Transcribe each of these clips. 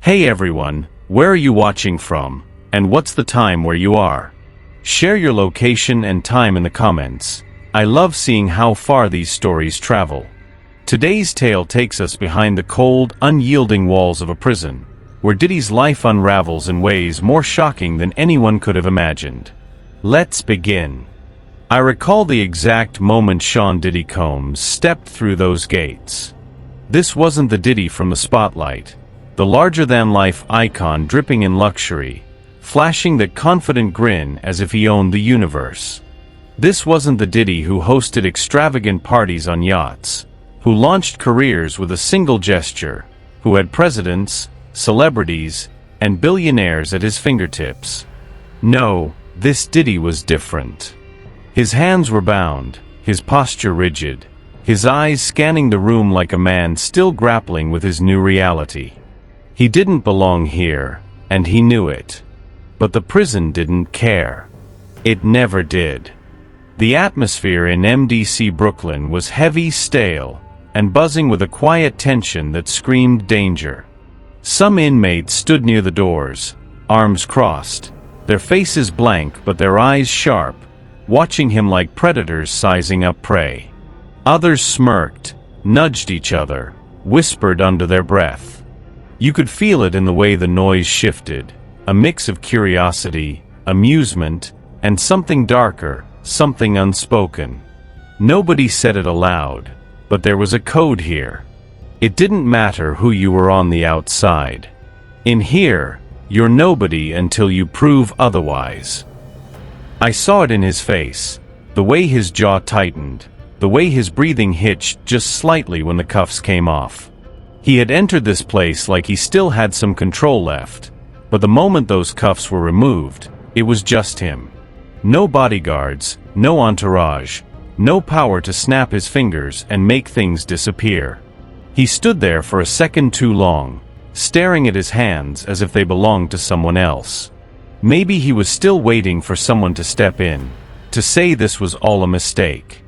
Hey everyone, where are you watching from, and what's the time where you are? Share your location and time in the comments. I love seeing how far these stories travel. Today's tale takes us behind the cold, unyielding walls of a prison, where Diddy's life unravels in ways more shocking than anyone could have imagined. Let's begin. I recall the exact moment Sean Diddy Combs stepped through those gates. This wasn't the Diddy from the spotlight, the larger-than-life icon dripping in luxury, flashing that confident grin as if he owned the universe. This wasn't the Diddy who hosted extravagant parties on yachts, who launched careers with a single gesture, who had presidents, celebrities, and billionaires at his fingertips. No, this Diddy was different. His hands were bound, his posture rigid, his eyes scanning the room like a man still grappling with his new reality. He didn't belong here, and he knew it. But the prison didn't care. It never did. The atmosphere in MDC Brooklyn was heavy, stale, and buzzing with a quiet tension that screamed danger. Some inmates stood near the doors, arms crossed, their faces blank but their eyes sharp, watching him like predators sizing up prey. Others smirked, nudged each other, whispered under their breath. You could feel it in the way the noise shifted, a mix of curiosity, amusement, and something darker, something unspoken. Nobody said it aloud, but there was a code here. It didn't matter who you were on the outside. In here, you're nobody until you prove otherwise. I saw it in his face, the way his jaw tightened, the way his breathing hitched just slightly when the cuffs came off. He had entered this place like he still had some control left, but the moment those cuffs were removed, it was just him. No bodyguards, no entourage, no power to snap his fingers and make things disappear. He stood there for a second too long, staring at his hands as if they belonged to someone else. Maybe he was still waiting for someone to step in, to say this was all a mistake.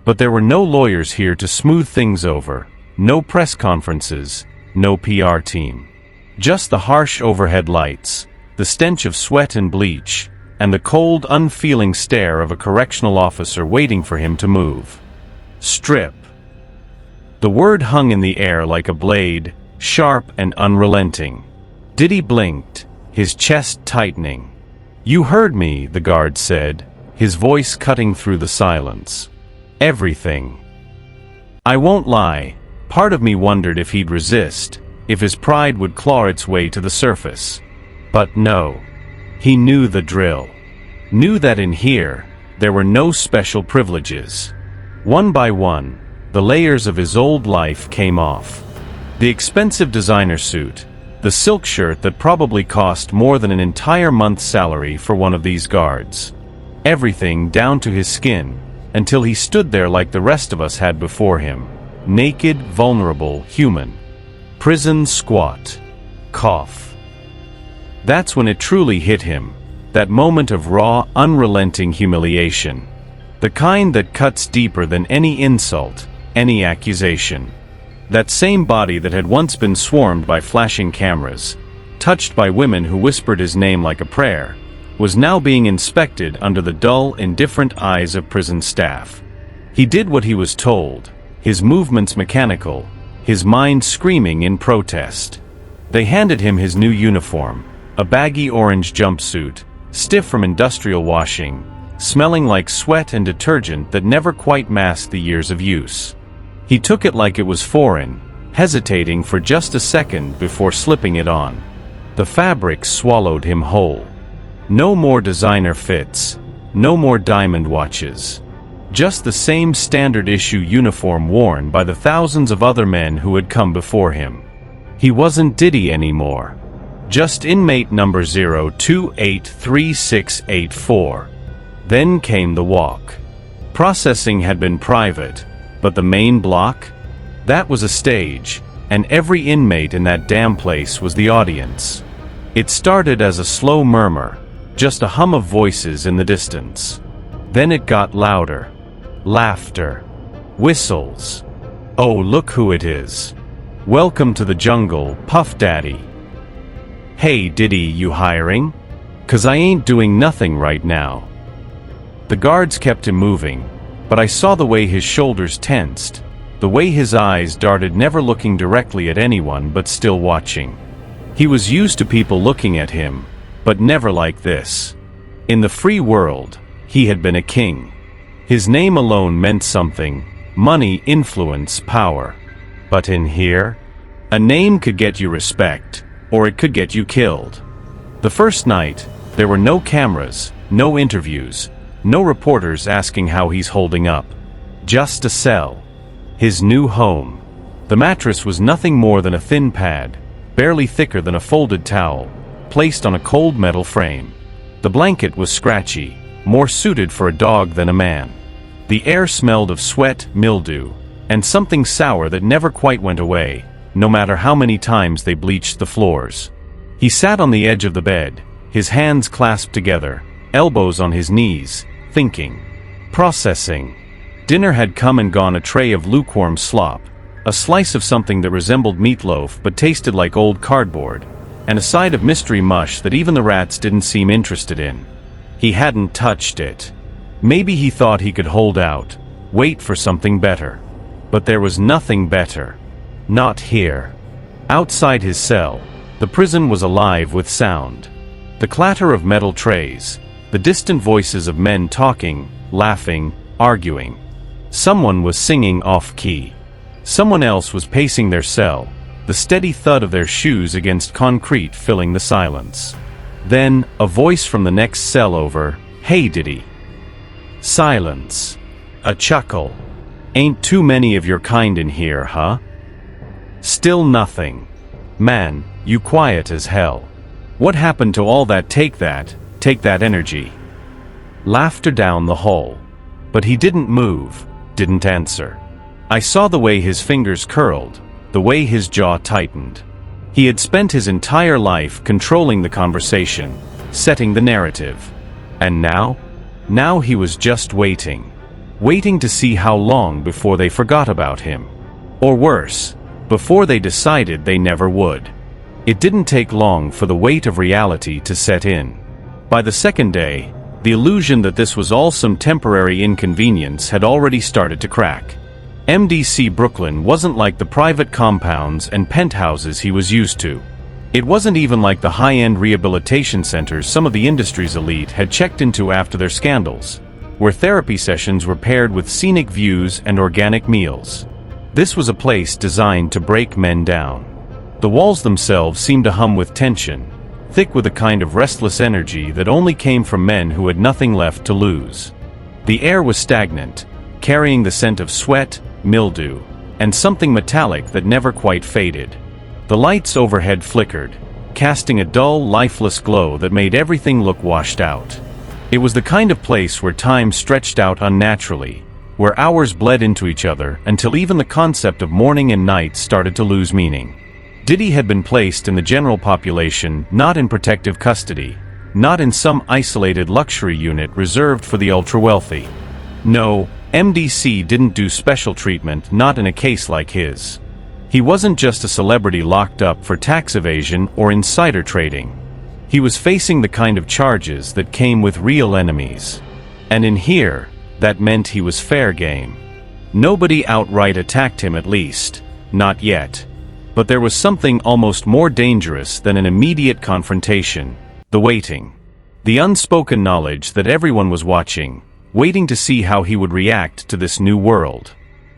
But there were no lawyers here to smooth things over, no press conferences, no PR team. Just the harsh overhead lights, the stench of sweat and bleach, and the cold, unfeeling stare of a correctional officer waiting for him to move. Strip. The word hung in the air like a blade, sharp and unrelenting. Diddy blinked, his chest tightening. "You heard me," the guard said, his voice cutting through the silence. "Everything." I won't lie, part of me wondered if he'd resist, if his pride would claw its way to the surface. But no. He knew the drill. Knew that in here, there were no special privileges. One by one, the layers of his old life came off. The expensive designer suit, the silk shirt that probably cost more than an entire month's salary for one of these guards. Everything down to his skin, until he stood there like the rest of us had before him. Naked, vulnerable, human. Prison squat. Cough. That's when it truly hit him, that moment of raw, unrelenting humiliation. The kind that cuts deeper than any insult, any accusation. That same body that had once been swarmed by flashing cameras, touched by women who whispered his name like a prayer, was now being inspected under the dull, indifferent eyes of prison staff. He did what he was told, his movements mechanical, his mind screaming in protest. They handed him his new uniform, a baggy orange jumpsuit, stiff from industrial washing, smelling like sweat and detergent that never quite masked the years of use. He took it like it was foreign, hesitating for just a second before slipping it on. The fabric swallowed him whole. No more designer fits, no more diamond watches. Just the same standard-issue uniform worn by the thousands of other men who had come before him. He wasn't Diddy anymore. Just inmate number 0283684. Then came the walk. Processing had been private, but the main block? That was a stage, and every inmate in that damn place was the audience. It started as a slow murmur, just a hum of voices in the distance. Then it got louder. Laughter. Whistles. "Oh, look who it is. Welcome to the jungle, Puff Daddy." "Hey Diddy, you hiring? 'Cause I ain't doing nothing right now." The guards kept him moving, but I saw the way his shoulders tensed, the way his eyes darted, never looking directly at anyone but still watching. He was used to people looking at him, but never like this. In the free world, he had been a king. His name alone meant something: money, influence, power. But in here, a name could get you respect, or it could get you killed. The first night, there were no cameras, no interviews, no reporters asking how he's holding up. Just a cell. His new home. The mattress was nothing more than a thin pad, barely thicker than a folded towel, placed on a cold metal frame. The blanket was scratchy, more suited for a dog than a man. The air smelled of sweat, mildew, and something sour that never quite went away, no matter how many times they bleached the floors. He sat on the edge of the bed, his hands clasped together, elbows on his knees, thinking. Processing. Dinner had come and gone: a tray of lukewarm slop, a slice of something that resembled meatloaf but tasted like old cardboard, and a side of mystery mush that even the rats didn't seem interested in. He hadn't touched it. Maybe he thought he could hold out, wait for something better. But there was nothing better. Not here. Outside his cell, the prison was alive with sound. The clatter of metal trays, the distant voices of men talking, laughing, arguing. Someone was singing off-key. Someone else was pacing their cell, the steady thud of their shoes against concrete filling the silence. Then, a voice from the next cell over: "Hey Diddy." Silence. A chuckle. "Ain't too many of your kind in here, huh?" Still nothing. "Man, you quiet as hell. What happened to all that? Take that energy." Laughter down the hall. But he didn't move, didn't answer. I saw the way his fingers curled, the way his jaw tightened. He had spent his entire life controlling the conversation, setting the narrative. And now? Now he was just waiting. Waiting to see how long before they forgot about him. Or worse, before they decided they never would. It didn't take long for the weight of reality to set in. By the second day, the illusion that this was all some temporary inconvenience had already started to crack. MDC Brooklyn wasn't like the private compounds and penthouses he was used to. It wasn't even like the high-end rehabilitation centers some of the industry's elite had checked into after their scandals, where therapy sessions were paired with scenic views and organic meals. This was a place designed to break men down. The walls themselves seemed to hum with tension, thick with a kind of restless energy that only came from men who had nothing left to lose. The air was stagnant, carrying the scent of sweat, mildew, and something metallic that never quite faded. The lights overhead flickered, casting a dull, lifeless glow that made everything look washed out. It was the kind of place where time stretched out unnaturally, where hours bled into each other until even the concept of morning and night started to lose meaning. Diddy had been placed in the general population, not in protective custody, not in some isolated luxury unit reserved for the ultra-wealthy. No, MDC didn't do special treatment, not in a case like his. He wasn't just a celebrity locked up for tax evasion or insider trading. He was facing the kind of charges that came with real enemies. And in here, that meant he was fair game. Nobody outright attacked him, at least, not yet. But there was something almost more dangerous than an immediate confrontation: the waiting. The unspoken knowledge that everyone was watching, waiting to see how he would react to this new world.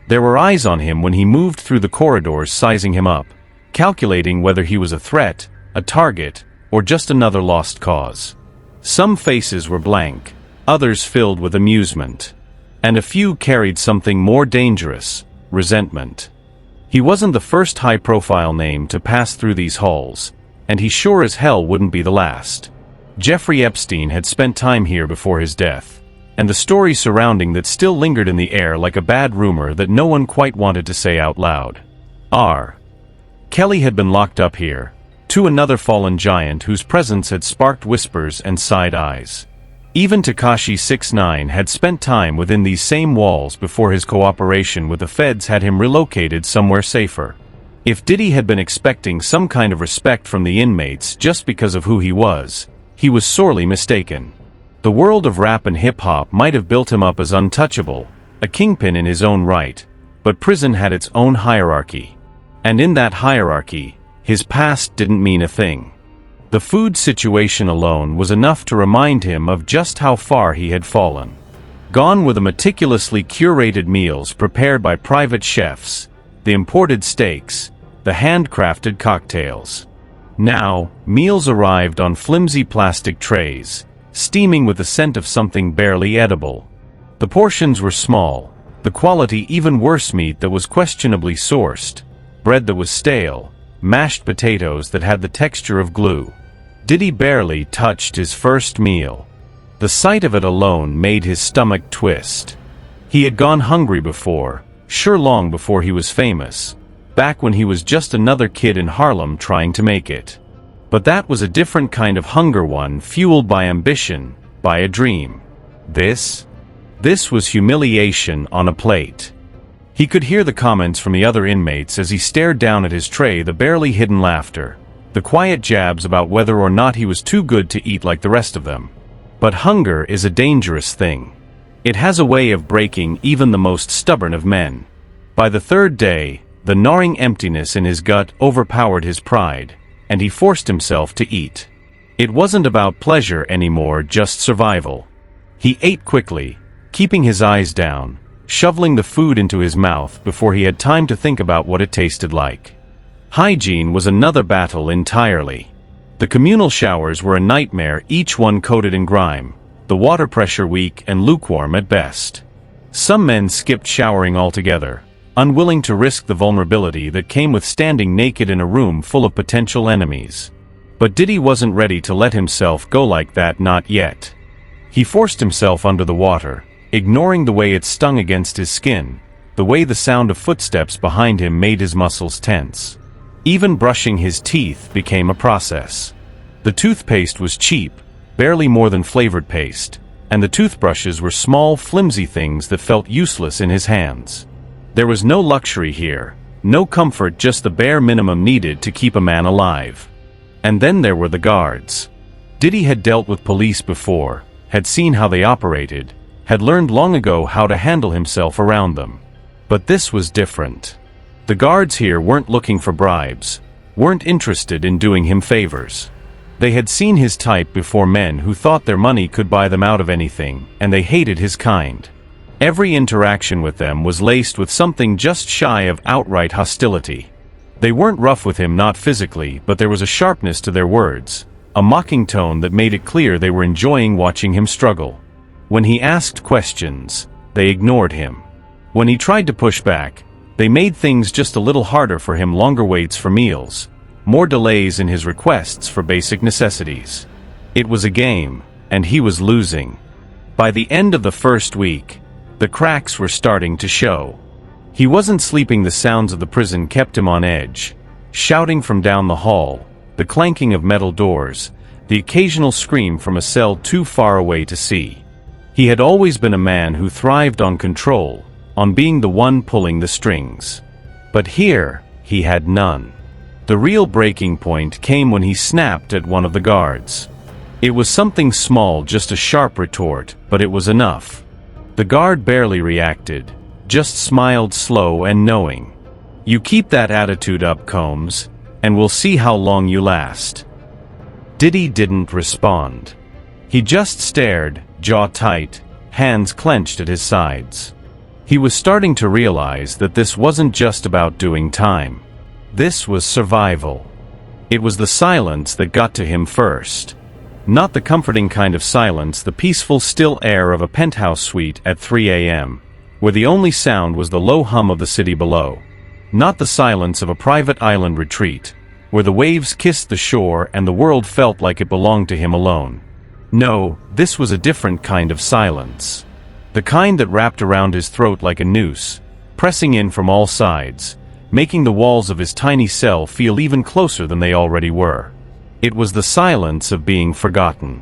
There were eyes on him when he moved through the corridors, sizing him up, calculating whether he was a threat, a target, or just another lost cause. Some faces were blank, others filled with amusement. And a few carried something more dangerous: resentment. He wasn't the first high-profile name to pass through these halls, and he sure as hell wouldn't be the last. Jeffrey Epstein had spent time here before his death, and the story surrounding that still lingered in the air like a bad rumor that no one quite wanted to say out loud. R. Kelly had been locked up here, to another fallen giant whose presence had sparked whispers and side eyes. Even Tekashi 6ix9ine had spent time within these same walls before his cooperation with the feds had him relocated somewhere safer. If Diddy had been expecting some kind of respect from the inmates just because of who he was sorely mistaken. The world of rap and hip-hop might have built him up as untouchable, a kingpin in his own right, but prison had its own hierarchy. And in that hierarchy, his past didn't mean a thing. The food situation alone was enough to remind him of just how far he had fallen. Gone were the meticulously curated meals prepared by private chefs, the imported steaks, the handcrafted cocktails. Now, meals arrived on flimsy plastic trays, steaming with the scent of something barely edible. The portions were small, the quality even worse, meat that was questionably sourced, bread that was stale, mashed potatoes that had the texture of glue. Diddy barely touched his first meal. The sight of it alone made his stomach twist. He had gone hungry before, sure, long before he was famous, back when he was just another kid in Harlem trying to make it. But that was a different kind of hunger, one fueled by ambition, by a dream. This was humiliation on a plate. He could hear the comments from the other inmates as he stared down at his tray, the barely hidden laughter, the quiet jabs about whether or not he was too good to eat like the rest of them. But hunger is a dangerous thing. It has a way of breaking even the most stubborn of men. By the third day, the gnawing emptiness in his gut overpowered his pride, and he forced himself to eat. It wasn't about pleasure anymore, just survival. He ate quickly, keeping his eyes down, shoveling the food into his mouth before he had time to think about what it tasted like. Hygiene was another battle entirely. The communal showers were a nightmare, each one coated in grime, the water pressure weak and lukewarm at best. Some men skipped showering altogether, unwilling to risk the vulnerability that came with standing naked in a room full of potential enemies. But Diddy wasn't ready to let himself go like that, not yet. He forced himself under the water, ignoring the way it stung against his skin, the way the sound of footsteps behind him made his muscles tense. Even brushing his teeth became a process. The toothpaste was cheap, barely more than flavored paste, and the toothbrushes were small, flimsy things that felt useless in his hands. There was no luxury here, no comfort, just the bare minimum needed to keep a man alive. And then there were the guards. Diddy had dealt with police before, had seen how they operated, had learned long ago how to handle himself around them. But this was different. The guards here weren't looking for bribes, weren't interested in doing him favors. They had seen his type before, men who thought their money could buy them out of anything, and they hated his kind. Every interaction with them was laced with something just shy of outright hostility. They weren't rough with him, not physically, but there was a sharpness to their words, a mocking tone that made it clear they were enjoying watching him struggle. When he asked questions, they ignored him. When he tried to push back, they made things just a little harder for him, longer waits for meals, more delays in his requests for basic necessities. It was a game, and he was losing. By the end of the first week, the cracks were starting to show. He wasn't sleeping. The sounds of the prison kept him on edge. Shouting from down the hall, the clanking of metal doors, the occasional scream from a cell too far away to see. He had always been a man who thrived on control, on being the one pulling the strings. But here, he had none. The real breaking point came when he snapped at one of the guards. It was something small, just a sharp retort, but it was enough. The guard barely reacted, just smiled slow and knowing. "You keep that attitude up, Combs, and we'll see how long you last." Diddy didn't respond. He just stared, jaw tight, hands clenched at his sides. He was starting to realize that this wasn't just about doing time. This was survival. It was the silence that got to him first. Not the comforting kind of silence, the peaceful, still air of a penthouse suite at 3 a.m., where the only sound was the low hum of the city below. Not the silence of a private island retreat, where the waves kissed the shore and the world felt like it belonged to him alone. No, this was a different kind of silence. The kind that wrapped around his throat like a noose, pressing in from all sides, making the walls of his tiny cell feel even closer than they already were. It was the silence of being forgotten.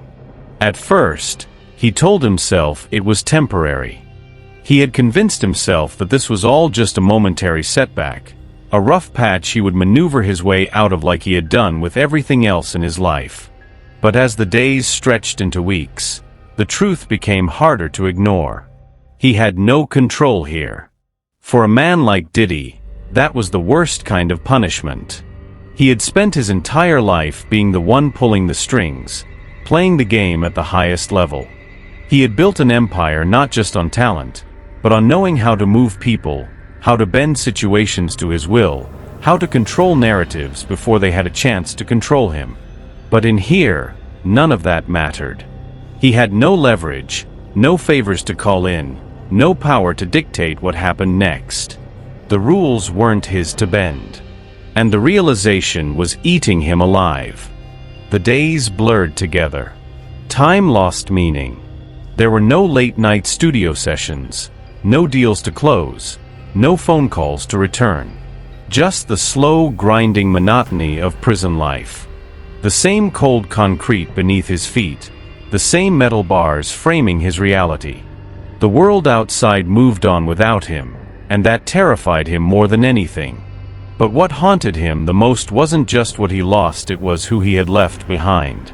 At first, he told himself it was temporary. He had convinced himself that this was all just a momentary setback, A rough patch he would maneuver his way out of like he had done with everything else in his life. But as the days stretched into weeks, the truth became harder to ignore. He had no control here. For a man like Diddy, that was the worst kind of punishment. He had spent his entire life being the one pulling the strings, playing the game at the highest level. He had built an empire not just on talent, but on knowing how to move people, how to bend situations to his will, how to control narratives before they had a chance to control him. But in here, none of that mattered. He had no leverage, no favors to call in, no power to dictate what happened next. The rules weren't his to bend. And the realization was eating him alive. The days blurred together. Time lost meaning. There were no late-night studio sessions, no deals to close, no phone calls to return. Just the slow, grinding monotony of prison life. The same cold concrete beneath his feet, the same metal bars framing his reality. The world outside moved on without him, and that terrified him more than anything. But what haunted him the most wasn't just what he lost, it was who he had left behind.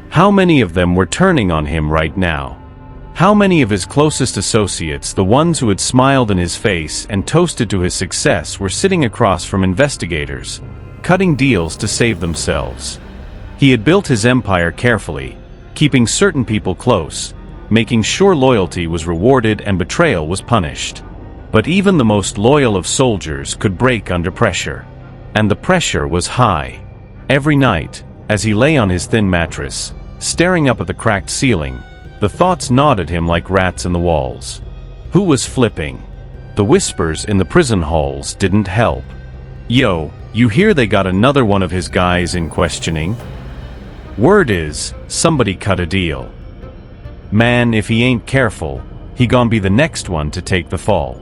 How many of them were turning on him right now? How many of his closest associates, the ones who had smiled in his face and toasted to his success, were sitting across from investigators, cutting deals to save themselves? He had built his empire carefully, keeping certain people close, making sure loyalty was rewarded and betrayal was punished. But even the most loyal of soldiers could break under pressure. And the pressure was high. Every night, as he lay on his thin mattress, staring up at the cracked ceiling, the thoughts gnawed at him like rats in the walls. Who was flipping? The whispers in the prison halls didn't help. "Yo, you hear they got another one of his guys in questioning? Word is, somebody cut a deal. Man, if he ain't careful, he gon' be the next one to take the fall."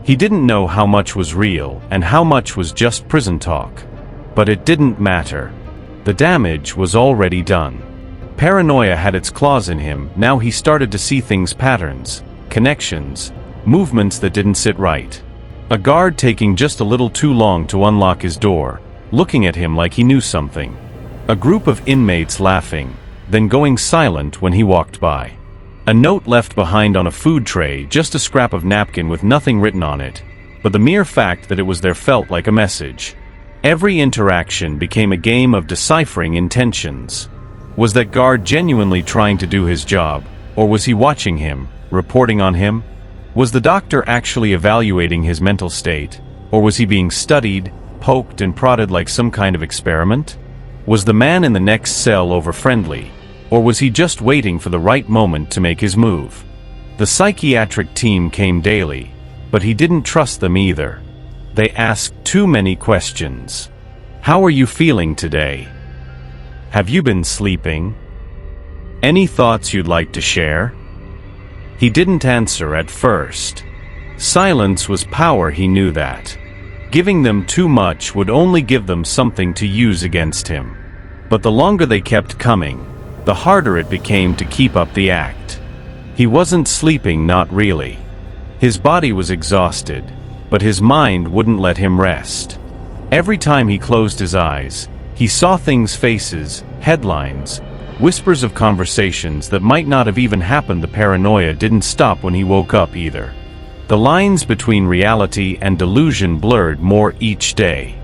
He didn't know how much was real and how much was just prison talk. But it didn't matter. The damage was already done. Paranoia had its claws in him. Now he started to see things, patterns, connections, movements that didn't sit right. A guard taking just a little too long to unlock his door, looking at him like he knew something. A group of inmates laughing, then going silent when he walked by. A note left behind on a food tray, just a scrap of napkin with nothing written on it, but the mere fact that it was there felt like a message. Every interaction became a game of deciphering intentions. Was that guard genuinely trying to do his job, or was he watching him, reporting on him? Was the doctor actually evaluating his mental state, or was he being studied, poked and prodded like some kind of experiment? Was the man in the next cell over-friendly, or was he just waiting for the right moment to make his move? The psychiatric team came daily, but he didn't trust them either. They asked too many questions. How are you feeling today? Have you been sleeping? Any thoughts you'd like to share? He didn't answer at first. Silence was power, he knew that. Giving them too much would only give them something to use against him. But the longer they kept coming, the harder it became to keep up the act. He wasn't sleeping, not really. His body was exhausted, but his mind wouldn't let him rest. Every time he closed his eyes, he saw things, faces, headlines, whispers of conversations that might not have even happened. The paranoia didn't stop when he woke up either. The lines between reality and delusion blurred more each day.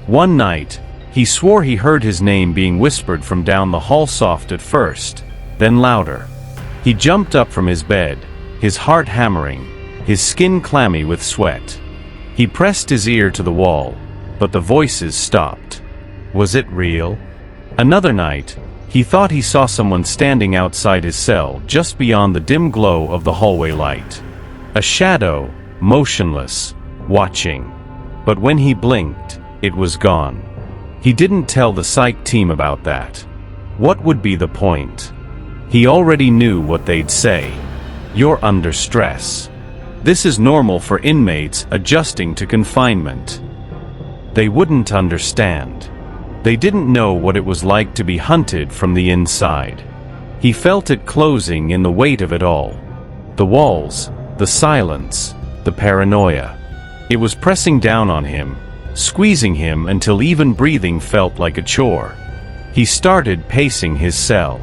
One night, he swore he heard his name being whispered from down the hall, soft at first, then louder. He jumped up from his bed, his heart hammering, his skin clammy with sweat. He pressed his ear to the wall, but the voices stopped. Was it real? Another night, he thought he saw someone standing outside his cell, just beyond the dim glow of the hallway light. A shadow, motionless, watching. But when he blinked, it was gone. He didn't tell the psych team about that. What would be the point? He already knew what they'd say. You're under stress. This is normal for inmates adjusting to confinement. They wouldn't understand. They didn't know what it was like to be hunted from the inside. He felt it closing in the weight of it all. The walls, the silence, the paranoia. It was pressing down on him, squeezing him until even breathing felt like a chore. He started pacing his cell.